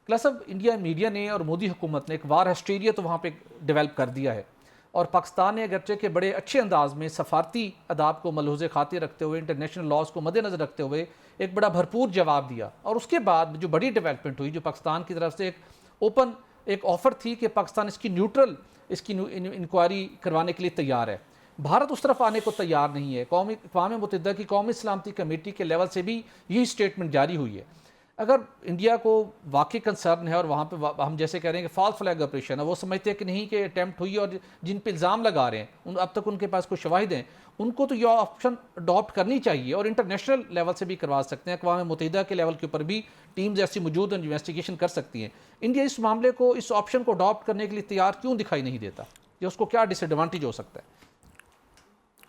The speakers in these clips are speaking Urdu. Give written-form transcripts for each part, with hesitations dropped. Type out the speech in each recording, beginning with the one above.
پلس اب انڈیا میڈیا نے اور مودی حکومت نے ایک وار ہسٹیریا تو وہاں پہ ڈیولپ کر دیا ہے، اور پاکستان نے اگرچہ کہ بڑے اچھے انداز میں سفارتی آداب کو ملحوظ خاطر رکھتے ہوئے، انٹرنیشنل لاز کو مد نظر رکھتے ہوئے ایک بڑا بھرپور جواب دیا، اور اس کے بعد جو بڑی ڈیولپمنٹ ہوئی، جو پاکستان کی طرف سے ایک اوپن ایک آفر تھی کہ پاکستان اس کی انکوائری کروانے کے لیے تیار ہے، بھارت اس طرف آنے کو تیار نہیں ہے۔ اقوام متحدہ کی قومی سلامتی کمیٹی کے لیول سے بھی یہی سٹیٹمنٹ جاری ہوئی ہے۔ اگر انڈیا کو واقعی کنسرن ہے، اور وہاں پہ ہم جیسے کہہ رہے ہیں کہ فالس فلیگ آپریشن ہے، وہ سمجھتے ہیں کہ نہیں کہ اٹیمپٹ ہوئی، اور جن پہ الزام لگا رہے ہیں اب تک ان کے پاس کوئی شواہد ہیں، ان کو تو یہ آپشن اڈاپٹ کرنی چاہیے، اور انٹرنیشنل لیول سے بھی کروا سکتے ہیں، اقوام متحدہ کے لیول کے اوپر بھی ٹیمز ایسی موجود ہیں انویسٹیگیشن کر سکتی ہیں۔ انڈیا اس معاملے کو، اس آپشن کو اڈاپٹ کرنے کے لیے تیار کیوں دکھائی نہیں دیتا؟ یا اس کو کیا ڈس ایڈوانٹیج ہو سکتا ہے؟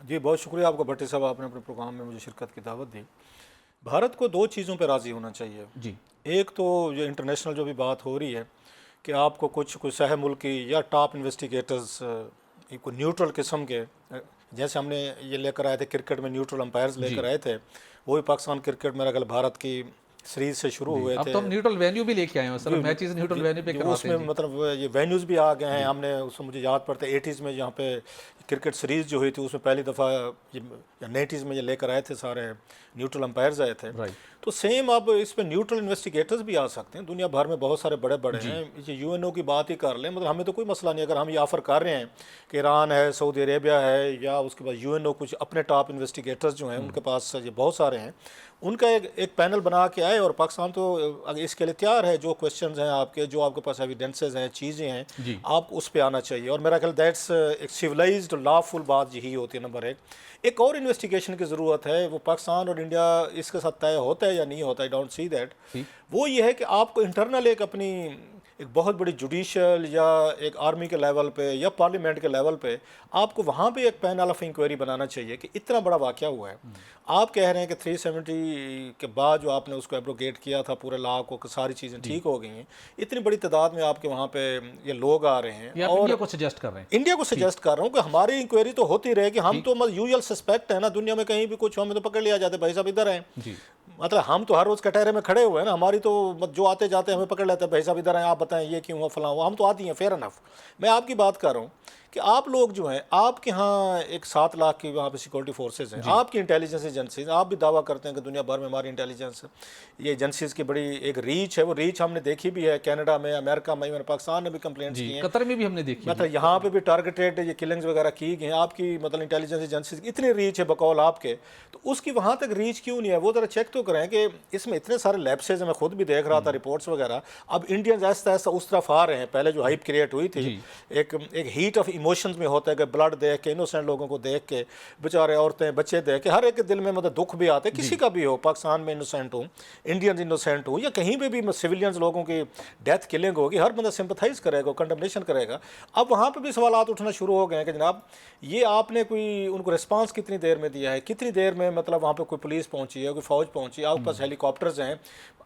جی بہت شکریہ آپ کا بھٹی صاحب، آپ نے اپنے پروگرام میں مجھے شرکت کی دعوت دی۔ بھارت کو دو چیزوں پہ راضی ہونا چاہیے۔ جی، ایک تو یہ انٹرنیشنل جو بھی بات ہو رہی ہے کہ آپ کو کوئی سہ ملکی یا ٹاپ انویسٹیگیٹرز کوئی نیوٹرل قسم کے، جیسے ہم نے یہ لے کر آئے تھے کرکٹ میں نیوٹرل امپائرز لے کر آئے تھے، وہ بھی پاکستان کرکٹ میرا خیال بھارت کی سیریز سے شروع ہوئے اب تھے۔ تو ہم نیوٹرل وینیو بھی لے کے آئے ہیں، سر میچز نیوٹرل وینیو پہ کرواتے اس میں ہیں۔ مطلب یہ وینیوز بھی آ گئے ہیں، ہم نے اس میں مجھے یاد پڑتا ہے 80s میں جہاں پہ کرکٹ سیریز جو ہوئی تھی، اس میں پہلی دفعہ یا 90s میں یہ لے کر آئے تھے، سارے نیوٹرل امپائرز آئے تھے۔ تو سیم اب اس پہ نیوٹرل انویسٹیگیٹرز بھی آ سکتے ہیں، دنیا بھر میں بہت سارے بڑے بڑے ہیں، یہ یو این او کی بات ہی کر لیں، مطلب ہمیں تو کوئی مسئلہ نہیں، اگر ہم یہ آفر کر رہے ہیں کہ ایران ہے، سعودی عربیہ ہے، یا اس کے بعد یو این او کچھ اپنے ٹاپ انویسٹیگیٹرز جو ہیں ان کے پاس یہ بہت سارے ہیں، ان کا ایک پینل بنا کے آئے، اور پاکستان تو اگر اس کے لیے تیار ہے، جو کویشچنز ہیں آپ کے، جو آپ کے پاس ایویڈنسز ہیں، چیزیں ہیں، آپ اس پہ آنا چاہیے، اور میرا خیال دیٹس ایک سیویلائزڈ لا فل بات یہی ہوتی ہے۔ نمبر ایک اور انویسٹیگیشن کی ضرورت ہے، وہ پاکستان اور انڈیا اس کے ساتھ طے ہوتا ہے یا نہیں ہوتا ہے، ڈونٹ سی دیٹ، وہ یہ ہے کہ آپ کو انٹرنل ایک اپنی ایک بہت بڑی جوڈیشل یا ایک آرمی کے لیول پہ یا پارلیمنٹ کے لیول پہ آپ کو وہاں پہ ایک پینل آف انکوائری بنانا چاہیے کہ اتنا بڑا واقعہ ہوا ہے۔ آپ کہہ رہے ہیں کہ 370 کے بعد جو آپ نے اس کو ایبروگیٹ کیا تھا پورے لا کو، کہ ساری چیزیں ٹھیک ہو گئی ہیں، اتنی بڑی تعداد میں آپ کے وہاں پہ یہ لوگ آ رہے ہیں، اور انڈیا کو سجیسٹ کر رہے ہیں، انڈیا کو سجیسٹ کر رہا ہوں کہ ہماری انکوائری تو ہوتی رہے کہ ہم تو یوزل سسپیکٹ ہیں نا، دنیا میں کہیں بھی کچھ ہمیں تو پکڑ لیا جاتا ہے، بھائی صاحب ادھر ہیں، مطلب ہم تو ہر روز کٹہرے میں کھڑے ہوئے ہیں نا، ہماری تو جو آتے جاتے ہیں ہمیں پکڑ لیتے ہیں، بھائی صاحب ادھر ہیں، آپ بتائیں یہ کیوں ہوا فلاں ہوا، ہم تو آتی ہیں، فیئر انف۔ میں آپ کی بات کر رہا ہوں کہ آپ لوگ جو ہیں، آپ کے ہاں ایک 7 لاکھ کی وہاں پہ سیکورٹی فورسز ہیں، آپ کی انٹیلیجنس ایجنسیز، آپ بھی دعویٰ کرتے ہیں کہ دنیا بھر میں ہماری انٹیلیجنس یہ ایجنسیز کی بڑی ایک ریچ ہے، وہ ریچ ہم نے دیکھی بھی ہے کینیڈا میں، امریکہ میں، پاکستان نے بھی کمپلینٹس کی ہیں، قطر میں بھی ہم نے دیکھی، مطلب یہاں پہ بھی ٹارگیٹڈ یہ کلنگز وغیرہ کی گئی ہیں، آپ کی مطلب انٹیلیجنس ایجنسیز کی اتنی ریچ ہے بقول آپ کے، تو اس کی وہاں تک ریچ کیوں نہیں ہے؟ وہ ذرا چیک تو کریں کہ اس میں اتنے سارے لیپسز ہیں، میں خود بھی دیکھ رہا تھا رپورٹس وغیرہ، اب انڈینز ایسا ایسا اس طرف آ رہے ہیں، پہلے جو ہائپ کریٹ ہوئی تھی، ایک ہیٹ آف ایموشنز میں ہوتا ہے کہ بلڈ دیکھ کے، انوسینٹ لوگوں کو دیکھ کے، بیچارے عورتیں بچے دیکھ کے، ہر ایک کے دل میں مطلب دکھ بھی آتے، کسی کا بھی ہو، پاکستان میں انوسینٹ ہوں، انڈینز انوسینٹ ہوں، یا کہیں پہ بھی سویلینز لوگوں کی ڈیتھ کلنگ ہوگی، ہر بندہ سمپتھائز کرے گا، کنڈمنیشن کرے گا۔ اب وہاں پہ بھی سوالات اٹھنا شروع ہو گئے ہیں کہ جناب یہ آپ نے کوئی ان کو رسپانس کتنی دیر میں دیا ہے، کتنی دیر میں مطلب وہاں پہ کوئی پولیس پہنچی ہے، کوئی فوج پہنچی ہے، آپ کے پاس ہیلی کاپٹرز ہیں،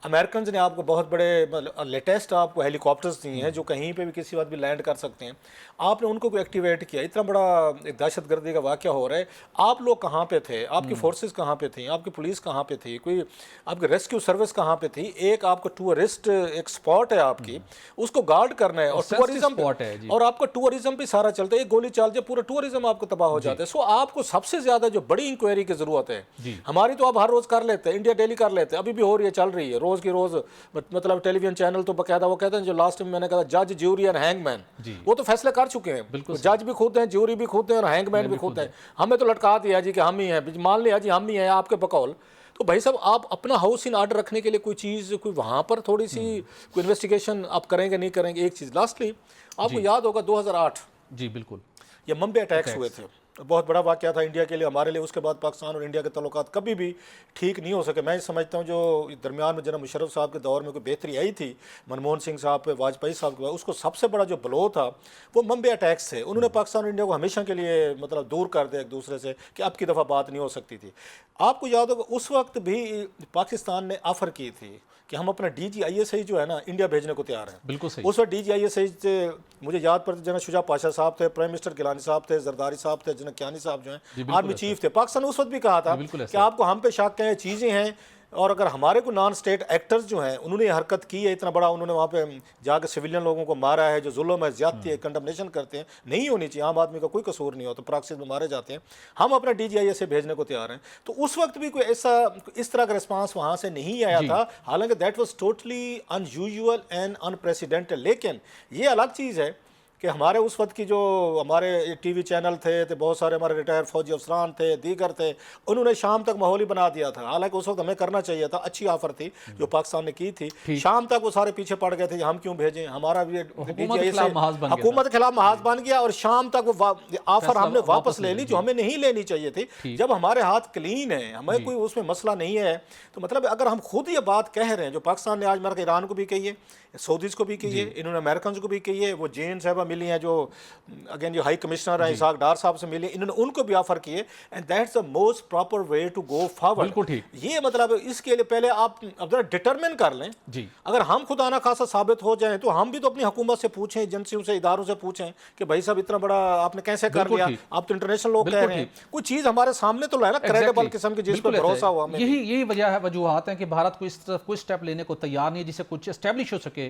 امریکنز نے آپ کو بہت بڑے لیٹسٹ آپ کو ہیلی کاپٹرز دیے ہیں جو کہیں پہ بھی کسی وقت بھی لینڈ کر سکتے ہیں، آپ نے ان کو ایکٹیویٹ کیا، اتنا بڑا ایک دہشت گردی کا واقعہ ہو رہا ہے، آپ لوگ کہاں پہ تھے، آپ کی فورسز کہاں پہ تھیں، آپ کی پولیس کہاں پہ تھی، کوئی آپ کی ریسکیو سروس کہاں پہ تھی، ایک آپ کو ٹورسٹ ایک سپاٹ ہے آپ کی، اس کو گارڈ کرنا ہے، اور ٹورزم اور آپ کا ٹورزم بھی سارا چلتا ہے، ایک گولی چال جائے پورا ٹورزم آپ کو تباہ ہو جاتا ہے۔ سو آپ کو سب سے زیادہ جو بڑی انکوائری کی ضرورت ہے، ہماری تو آپ ہر روز کر لیتے ہیں، انڈیا ڈیلی کر لیتے ہیں، ابھی بھی ہو رہی ہے، چل رہی ہے روز کی روز، مطلب ٹیلی ویژن چینل تو باقاعدہ وہ کہتے ہیں، جو لاسٹ میں نے کہا جج، جیوری اور ہینگ مین، وہ تو فیصلے کر چکے ہیں، جج بھی خود ہیں، جیوری بھی خود ہیں، اور ہینگ مین بھی خود ہیں، ہمیں تو لٹکا دیا جی کہ ہم ہی ہیں، مان لیا جی ہم ہی ہیں آپ کے بقول۔ تو بھائی صاحب آپ اپنا ہاؤس ان آرڈر رکھنے کے لیے کوئی چیز، کوئی وہاں پر تھوڑی سی کوئی انویسٹیگیشن آپ کریں گے نہیں کریں گے۔ ایک چیز لاسٹلی آپ کو یاد ہوگا 2008 یہ ممبئی اٹیکس ہوئے تھے، بہت بڑا واقعہ تھا انڈیا کے لیے، ہمارے لیے۔ اس کے بعد پاکستان اور انڈیا کے تعلقات کبھی بھی ٹھیک نہیں ہو سکے۔ میں سمجھتا ہوں جو درمیان میں جناب مشرف صاحب کے دور میں کوئی بہتری آئی تھی منموہن سنگھ صاحب پہ، واجپئی صاحب کے بعد، اس کو سب سے بڑا جو بلو تھا وہ ممبئی اٹیکس تھے۔ انہوں نے پاکستان اور انڈیا کو ہمیشہ کے لیے مطلب دور کر دیا ایک دوسرے سے کہ اب کی دفعہ بات نہیں ہو سکتی تھی۔ آپ کو یاد ہوگا اس وقت بھی پاکستان نے آفر کی تھی کہ ہم اپنا D G I S I جو ہے نا انڈیا بھیجنے کو تیار ہیں۔ بالکل صحیح۔ اس وقت D G I S I سے مجھے یاد پڑتا جناب شجاع پاشا صاحب تھے، پرائم منسٹر گیلانی صاحب تھے، زرداری صاحب تھے، جناب کیانی صاحب جو ہیں آرمی چیف تھے۔ پاکستان نے اس وقت بھی کہا تھا کہ آپ کو ہم پہ شک ہے، چیزیں ہیں، اور اگر ہمارے کو نان اسٹیٹ ایکٹرز جو ہیں انہوں نے یہ حرکت کی ہے، اتنا بڑا انہوں نے وہاں پہ جا کے سویلین لوگوں کو مارا ہے، جو ظلم ہے، زیادتی ہے، کنڈمنیشن کرتے ہیں، نہیں ہونی چاہیے، عام آدمی کا کوئی قصور نہیں ہوتا، پراکسیز میں مارے جاتے ہیں، ہم اپنا ڈی جی آئی سے بھیجنے کو تیار ہیں۔ تو اس وقت بھی کوئی ایسا اس طرح کا رسپانس وہاں سے نہیں آیا تھا، حالانکہ that was totally in usual and unprecedented. لیکن یہ الگ چیز ہے کہ ہمارے اس وقت کی جو ہمارے ٹی وی چینل تھے بہت سارے ہمارے ریٹائر فوجی افسران تھے، دیگر تھے، انہوں نے شام تک ماحول ہی بنا دیا تھا، حالانکہ اس وقت ہمیں کرنا چاہیے تھا، اچھی آفر تھی جو پاکستان نے کی تھی، شام تک وہ سارے پیچھے پڑ گئے تھے، ہم کیوں بھیجیں، ہمارا بھی حکومت کے خلاف محاذ بن گیا، حکومت کے خلاف محاذ بن گیا، اور شام تک وہ آفر ہم نے واپس لے لی جو ہمیں نہیں لینی چاہیے تھی۔ جب ہمارے ہاتھ کلین ہیں، ہمیں کوئی اس میں مسئلہ نہیں ہے، تو مطلب اگر ہم خود یہ بات کہہ رہے ہیں جو پاکستان نے آج مرک ایران کو بھی کہی ہے، سعودیز کو بھی کہی ہے، انہوں نے امریکنز کو بھی کہی ہے، وہ جین صاحبہ ملی ہیں جو اگین جو ہائی کمشنر ہیں اسحاق ڈار صاحب سے ملے، انہوں نے ان کو بھی آفر کیے، and that's the most proper way to go forward. بالکل ٹھیک، یہ مطلب اس کے لیے پہلے آپ اب ذرا ڈٹرمن کر لیں، جی اگر ہم خدا نہ خاصا ثابت ہو جائیں تو ہم بھی تو اپنی حکومت سے پوچھیں، ایجنسیوں سے، اداروں سے پوچھیں کہ بھائی صاحب اتنا بڑا آپ نے کیسے کر لیا، آپ تو انٹرنیشنل لوگ کہہ رہے ہیں، کوئی چیز ہمارے سامنے تو ہے نا کریڈیبل قسم کی جس پر بھروسہ ہوا ہمیں۔ یہی وجہ ہے، وجوہات ہیں کہ بھارت کو اس طرف کوئی سٹیپ لینے کو تیار نہیں ہے جسے کچھ اسٹیبلش ہو سکے